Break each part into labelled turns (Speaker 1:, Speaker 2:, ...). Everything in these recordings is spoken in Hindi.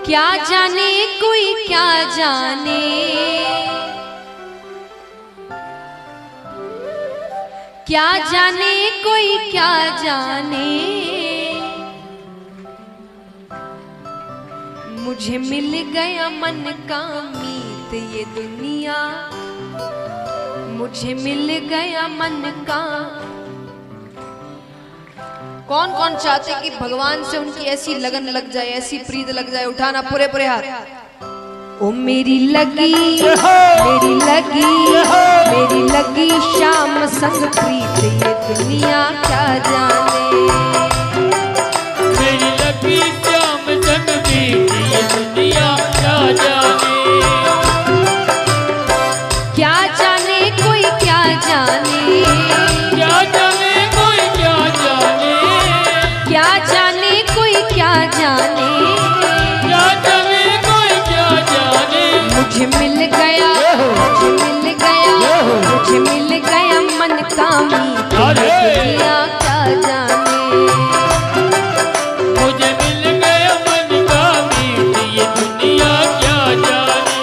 Speaker 1: क्या जाने कोई क्या जाने, क्या जाने कोई क्या जाने, मुझे मिल गया मन का मीत ये दुनिया, मुझे मिल गया मन का। कौन कौन चाहते कि भगवान से उनकी ऐसी लगन लग जाए, ऐसी प्रीत लग जाए? उठाना पूरे पूरे हाथ। ओ मेरी लगी मेरी लगी मेरी लगी शाम संग प्रीत ये दुनिया क्या जाने,
Speaker 2: मेरी लगी शाम संग प्रीत ये दुनिया क्या जाने,
Speaker 1: क्या जाने कोई क्या जाने,
Speaker 2: क्या जाने कोई क्या जाने,
Speaker 1: क्या जाने कोई क्या जाने,
Speaker 2: क्या जाने कोई क्या जाने,
Speaker 1: मुझे मिल गया मुझे मिल गया मुझे मिल गया मन का मीत ये दुनिया क्या जाने,
Speaker 2: मुझे मिल गया मन का मीत ये दुनिया क्या जाने,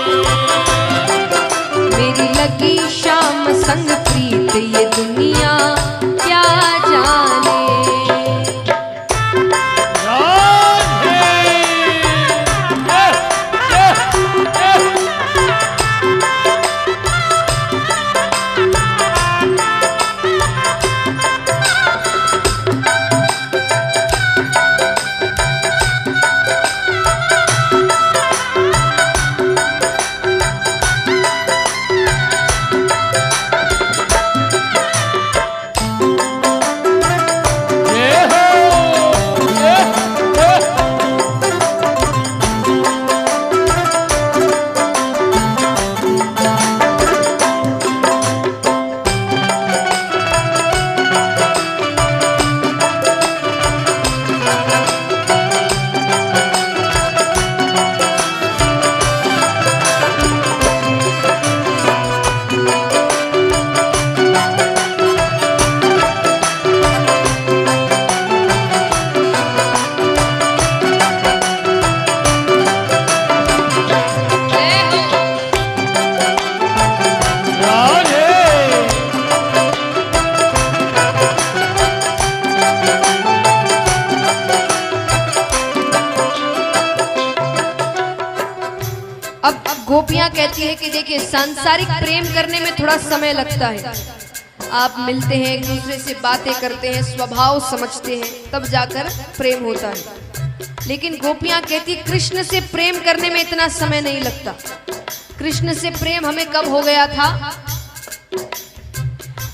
Speaker 1: मेरी लगी शाम संग प्रीत ये दुनिया क्या जाने। गोपियां कहती है कि देखिए सांसारिक प्रेम करने में थोड़ा समय लगता है, आप मिलते हैं एक दूसरे से बातें करते हैं, स्वभाव समझते हैं, तब जाकर प्रेम होता है। लेकिन गोपियां कहती कृष्ण से प्रेम करने में इतना समय नहीं लगता। कृष्ण से प्रेम हमें कब हो गया था?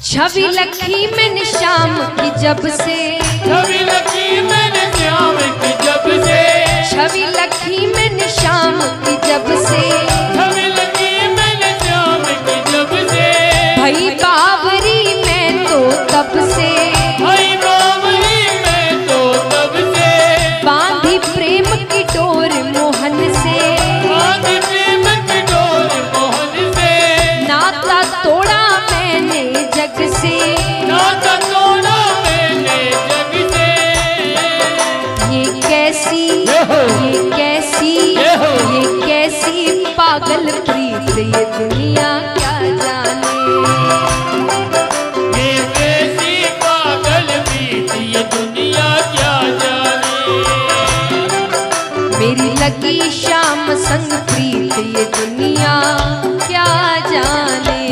Speaker 1: छवि लखी मैंने श्याम की जब से,
Speaker 2: छवि लखी मैंने श्याम की जब से,
Speaker 1: छवि लखी मैंने श्याम की जब से,
Speaker 2: छवि लखी मैंने श्याम की जब से,
Speaker 1: भई बावरी मैं तो तब से,
Speaker 2: भई बावरी मैं तो तब से,
Speaker 1: बांधी प्रेम की डोर मोहन से,
Speaker 2: बांधी प्रेम की डोर मोहन से,
Speaker 1: नाता तोड़ा मैंने जग से,
Speaker 2: नाता तोड़ा मैंने जग से,
Speaker 1: ये कैसी पागल प्रीत ये दुनिया क्या जाने,
Speaker 2: ये कैसी पागल प्रीत ये दुनिया क्या जाने,
Speaker 1: मेरी लगी शाम संग प्रीत ये दुनिया क्या जाने।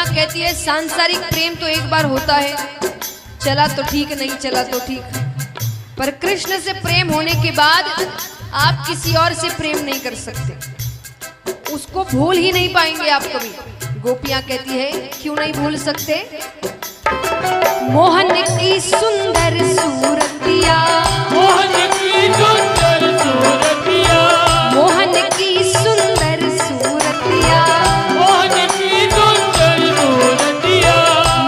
Speaker 1: गोपियां कहती है सांसारिक प्रेम तो एक बार होता है, चला तो ठीक, नहीं चला तो ठीक, पर कृष्ण से प्रेम होने के बाद आप किसी और से प्रेम नहीं कर सकते, उसको भूल ही नहीं पाएंगे आप कभी। गोपियां कहती है क्यों नहीं भूल सकते? मोहन की सुंदर सूरतिया,
Speaker 2: मोहन की सुंदर सूरतिया,
Speaker 1: मोहन की सुंदर सूरतिया,
Speaker 2: मोहन की सुंदर सूरतिया,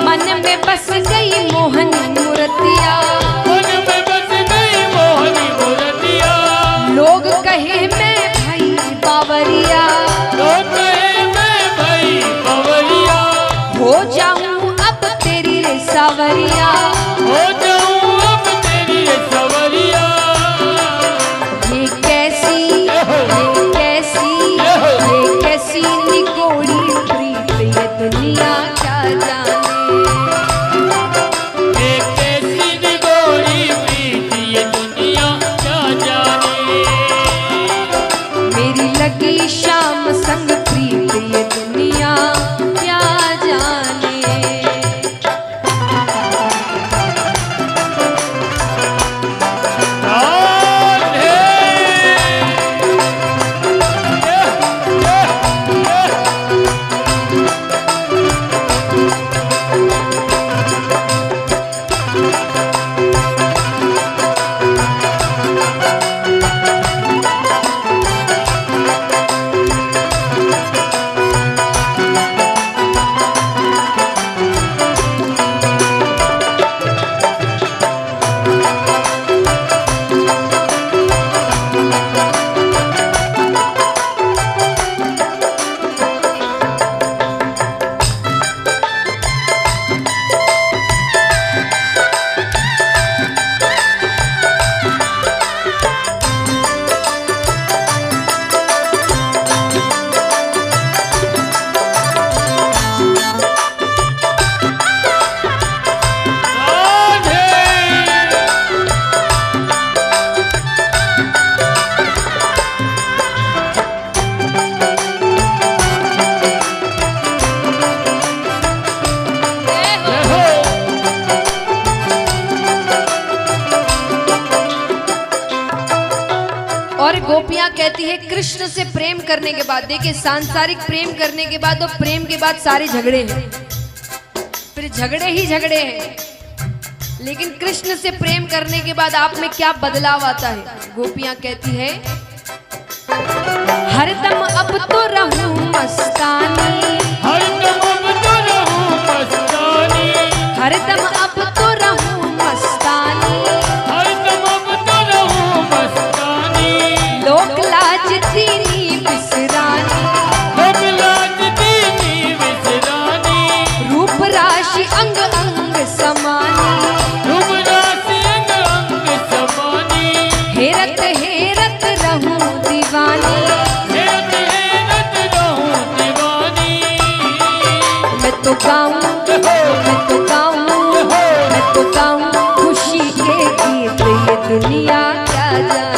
Speaker 1: मन में बस गई मोहनी मूर्तिया,
Speaker 2: मन में बस गई मोहनी मूर्तिया,
Speaker 1: लोग कहे मैं भाई बावरिया,
Speaker 2: लोग कहे मैं भाई बावरिया,
Speaker 1: हो जाऊं अब तेरी रे सावरिया,
Speaker 2: हो जाऊं अब तेरी सवरिया।
Speaker 1: ये कैसी निगोड़ी प्रीत ये दुनिया क्या जाने,
Speaker 2: ये कैसी निगोरी प्रीत ये दुनिया क्या जाने,
Speaker 1: मेरी लगी शाम संग प्रीत ये दुनिया क्या जाने। और गोपियां कहती है कृष्ण से प्रेम करने के बाद, देखिए सांसारिक प्रेम करने के बाद और प्रेम के बाद सारे झगड़े हैं, फिर झगड़े ही झगड़े हैं, लेकिन कृष्ण से प्रेम करने के बाद आप में क्या बदलाव आता है? गोपियां कहती है हरदम अब तो रहूं मस्तानी,
Speaker 2: हरदम अब तो रहूं मस्तानी,
Speaker 1: हरदम अब तो रहूं मस्तानी,
Speaker 2: हरदम अब तो रहूं मस्तानी,
Speaker 1: लोक लाज दीनी बिसरानी,
Speaker 2: लोक लाज दीनी बिसरानी,
Speaker 1: रूप राशि अंग अंग समानी,
Speaker 2: रूप राशि अंग अंग समानी,
Speaker 1: हेरत हेरत रहूं दीवानी,
Speaker 2: हेरत हेरत रहूं दीवानी,
Speaker 1: मैं तो गाऊं, मैं तो गाऊं, मैं तो गाऊं खुशी के गीत ये दुनिया क्या जाने,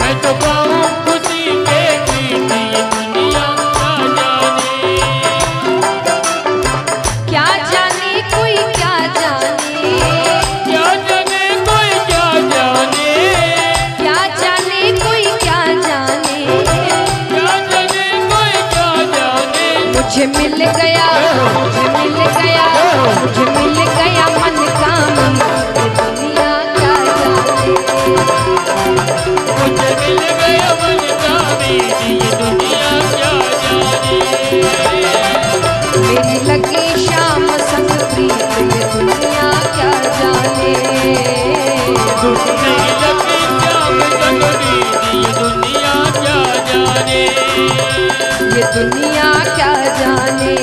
Speaker 2: मैं तो गाऊं खुशी के गीत ये दुनिया
Speaker 1: क्या जाने कोई क्या जाने,
Speaker 2: क्या जाने कोई क्या जाने,
Speaker 1: क्या जाने कोई क्या जाने,
Speaker 2: क्या जाने कोई क्या जाने,
Speaker 1: मुझे मिल गया, मुझे मिल गया, मुझे मिल गया मन का दुनिया क्या जाने,
Speaker 2: मुझे मिल गया मन का ये दुनिया क्या जाने,
Speaker 1: मेरी लगी शाम संग प्रीत ये दुनिया क्या जाने,
Speaker 2: मेरी लगी शाम संग प्रीत ये दुनिया क्या जाने,
Speaker 1: ये दुनिया क्या जाने,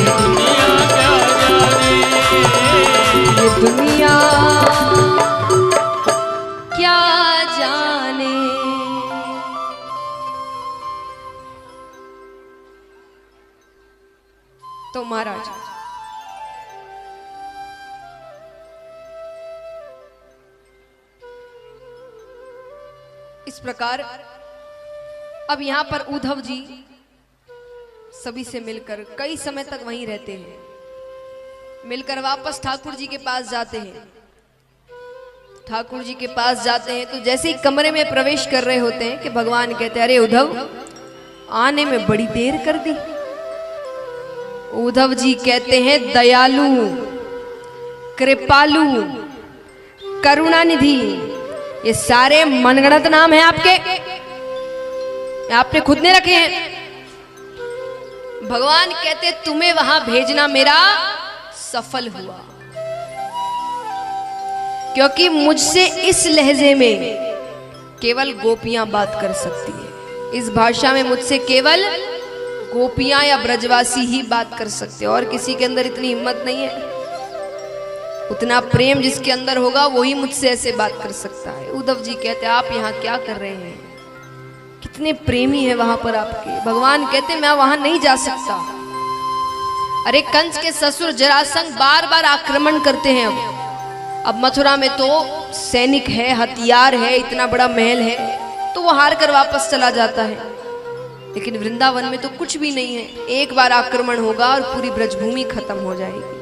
Speaker 2: दुनिया क्या जाने,
Speaker 1: ये दुनिया क्या जाने। तो महाराज इस प्रकार अब यहां पर उद्धव जी सभी से मिलकर कई समय तक वहीं रहते हैं। मिलकर वापस ठाकुर जी के पास जाते हैं। ठाकुर जी के पास जाते हैं तो जैसे ही कमरे में प्रवेश कर रहे होते हैं कि भगवान कहते हैं, अरे उद्धव, आने में बड़ी देर कर दी। उद्धव जी कहते हैं, दयालु, कृपालु, करुणानिधि, ये सारे मनगढ़ंत नाम हैं आपके, आपने खुद ने रखे हैं। भगवान कहते, तुम्हें वहां भेजना मेरा सफल हुआ, क्योंकि मुझसे इस लहजे में केवल गोपियां बात कर सकती है। इस भाषा में मुझसे केवल गोपियां या ब्रजवासी ही बात कर सकते हैं, और किसी के अंदर इतनी हिम्मत नहीं है। उतना प्रेम जिसके अंदर होगा वही मुझसे ऐसे बात कर सकता है। उद्धव जी कहते, आप यहाँ क्या कर रहे हैं? कितने प्रेमी है वहां पर आपके। भगवान कहते, मैं वहां नहीं जा सकता। अरे कंस के ससुर जरासंध बार बार आक्रमण करते हैं। अब मथुरा में तो सैनिक है, हथियार है, इतना बड़ा महल है, तो वो हार कर वापस चला जाता है। लेकिन वृंदावन में तो कुछ भी नहीं है। एक बार आक्रमण होगा और पूरी ब्रजभूमि खत्म हो जाएगी।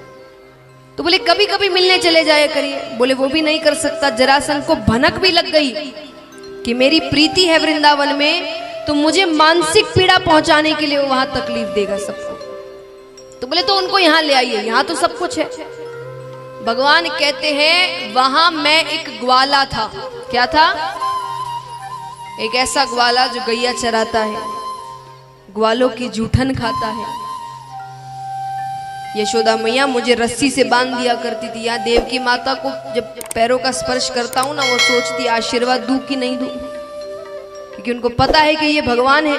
Speaker 1: तो बोले कभी कभी मिलने चले जाया करिए। बोले वो भी नहीं कर सकता। जरासंध को भनक भी लग गई कि मेरी प्रीति है वृंदावन में, तो मुझे मानसिक पीड़ा पहुंचाने के लिए वो वहां तकलीफ देगा सबको। तो बोले तो उनको यहां ले आइए, यहां तो सब कुछ है। भगवान कहते हैं, वहां मैं एक ग्वाला था। क्या था? एक ऐसा ग्वाला जो गैया चराता है, ग्वालों की जूठन खाता है। यशोदा मैया मुझे रस्सी से बांध दिया करती थी। यहाँ देवकी माता को जब पैरों का स्पर्श करता हूं ना, वो सोचती आशीर्वाद दूं कि नहीं दूं, क्योंकि उनको पता है कि ये भगवान है।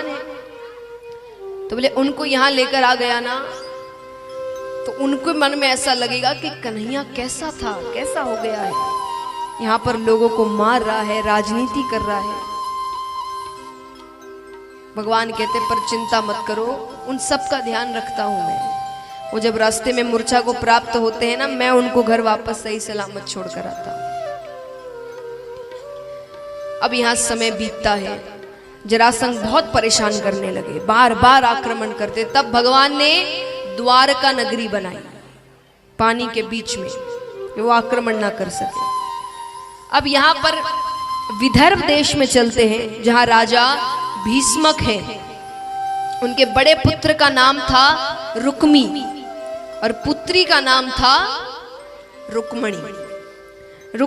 Speaker 1: तो बोले उनको यहां लेकर आ गया ना, तो उनको मन में ऐसा लगेगा कि कन्हैया कैसा था, कैसा हो गया है, यहां पर लोगों को मार रहा है, राजनीति कर रहा है। भगवान कहते, पर चिंता मत करो, उन सब का ध्यान रखता हूं मैं। वो जब रास्ते में मूर्छा को प्राप्त होते हैं ना, मैं उनको घर वापस सही सलामत छोड़कर आता हूं। अब यहां समय बीतता है। जरासंध बहुत परेशान करने लगे, बार बार आक्रमण करते। तब भगवान ने द्वारका नगरी बनाई पानी के बीच में, वो आक्रमण ना कर सके। अब यहां पर विदर्भ देश में चलते हैं, जहां राजा भीष्मक हैं। उनके बड़े पुत्र का नाम था रुक्मी और पुत्री का नाम था रुक्मणी।